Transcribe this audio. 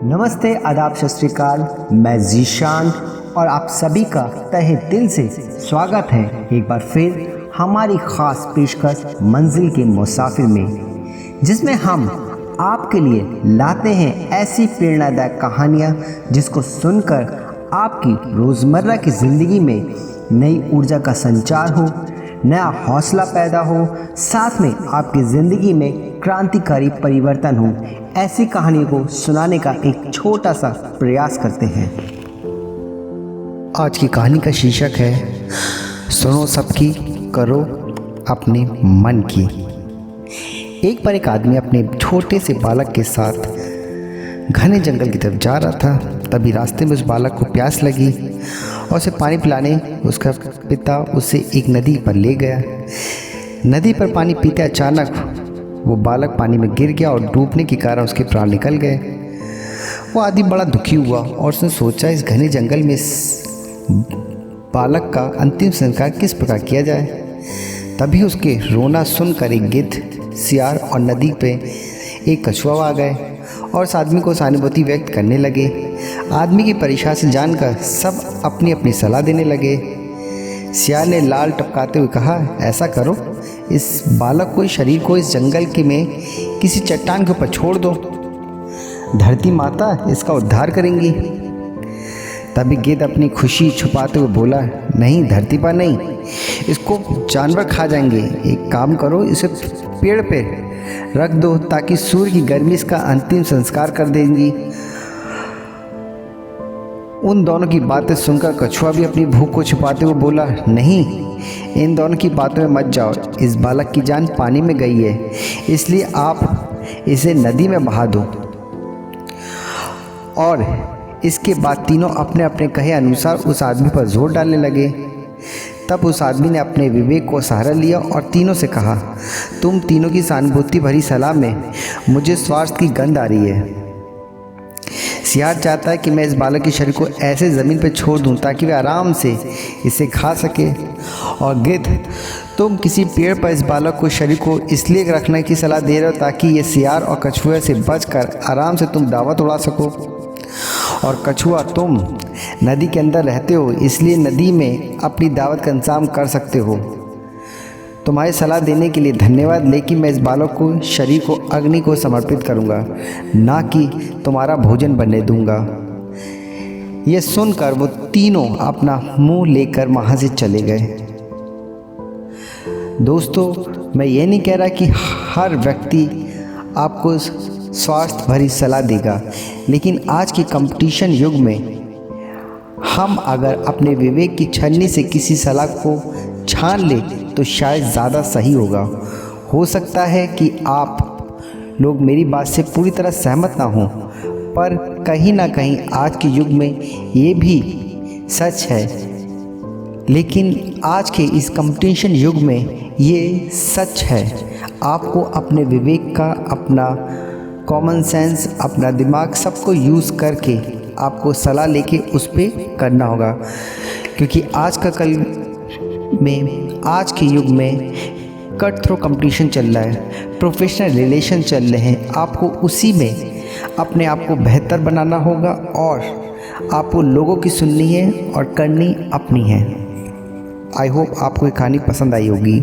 नमस्ते, आदाब, सत श्री अकाल। मैं जीशान और आप सभी का तहे दिल से स्वागत है एक बार फिर हमारी ख़ास पेशकश मंजिल के मुसाफिर में, जिसमें हम आपके लिए लाते हैं ऐसी प्रेरणादायक कहानियाँ जिसको सुनकर आपकी रोज़मर्रा की ज़िंदगी में नई ऊर्जा का संचार हो, नया हौसला पैदा हो, साथ में आपकी ज़िंदगी में क्रांतिकारी परिवर्तन हो। ऐसी कहानियों को सुनाने का एक छोटा सा प्रयास करते हैं। आज की कहानी का शीर्षक है सुनो सबकी, करो अपने मन की। एक बार एक आदमी अपने छोटे से बालक के साथ घने जंगल की तरफ जा रहा था। तभी रास्ते में उस बालक को प्यास लगी और उसे पानी पिलाने उसका पिता उसे एक नदी पर ले गया। नदी पर पानी पीते अचानक वो बालक पानी में गिर गया और डूबने के कारण उसके प्राण निकल गए। वो आदमी बड़ा दुखी हुआ और उसने सोचा इस घने जंगल में इस बालक का अंतिम संस्कार किस प्रकार किया जाए। तभी उसके रोना सुनकर एक गिद्ध, सियार और नदी पे एक कछुआ आ गए और उस आदमी को सहानुभूति व्यक्त करने लगे। आदमी की परेशानी जानकर सब अपनी अपनी सलाह देने लगे। सियार ने लाल टपकाते हुए कहा, ऐसा करो, इस बालक को, शरीर को इस जंगल के में किसी चट्टान के ऊपर छोड़ दो, धरती माता इसका उद्धार करेंगी। तभी गिद्ध अपनी खुशी छुपाते हुए बोला, नहीं, धरती पर नहीं, इसको जानवर खा जाएंगे। एक काम करो, इसे पेड़ पे रख दो ताकि सूर्य की गर्मी इसका अंतिम संस्कार कर देंगी। उन दोनों की बातें सुनकर कछुआ भी अपनी भूख को छुपाते हुए बोला, नहीं, इन दोनों की बातों में मत जाओ। इस बालक की जान पानी में गई है, इसलिए आप इसे नदी में बहा दो। और इसके बाद तीनों अपने अपने कहे अनुसार उस आदमी पर जोर डालने लगे। तब उस आदमी ने अपने विवेक को सहारा लिया और तीनों से कहा, तुम तीनों की सहानुभूति भरी सलाह में मुझे स्वास्थ्य की गंध आ रही है। सियार चाहता है कि मैं इस बालक के शरीर को ऐसे ज़मीन पर छोड़ दूं ताकि वे आराम से इसे खा सके। और गिद्ध, तुम किसी पेड़ पर इस बालक को शरीर को इसलिए रखने की सलाह दे रहे हो ताकि ये सियार और कछुए से बचकर आराम से तुम दावत उड़ा सको। और कछुआ, तुम नदी के अंदर रहते हो, इसलिए नदी में अपनी दावत का इंतजाम कर सकते हो। तुम्हारी सलाह देने के लिए धन्यवाद, लेकिन मैं इस बालक को शरीर को अग्नि को समर्पित करूंगा, ना कि तुम्हारा भोजन बनने दूंगा। यह सुनकर वो तीनों अपना मुंह लेकर वहाँ से चले गए। दोस्तों, मैं ये नहीं कह रहा कि हर व्यक्ति आपको स्वास्थ्य भरी सलाह देगा, लेकिन आज के कंपटीशन युग में हम अगर अपने विवेक की छन्नी से किसी सलाह को छान ले तो शायद ज़्यादा सही होगा। हो सकता है कि आप लोग मेरी बात से पूरी तरह सहमत ना हों, पर कहीं ना कहीं आज के युग में ये भी सच है। लेकिन आज के इस कंपटीशन युग में ये सच है। आपको अपने विवेक का, अपना कॉमन सेंस, अपना दिमाग सबको यूज़ करके आपको सलाह लेके उस पर करना होगा, क्योंकि आज का कल में, आज के युग में कट थ्रो कंपटीशन चल रहा है, प्रोफेशनल रिलेशन चल रहे हैं। आपको उसी में अपने आप को बेहतर बनाना होगा और आपको लोगों की सुननी है और करनी अपनी है। आई होप आपको ये कहानी पसंद आई होगी।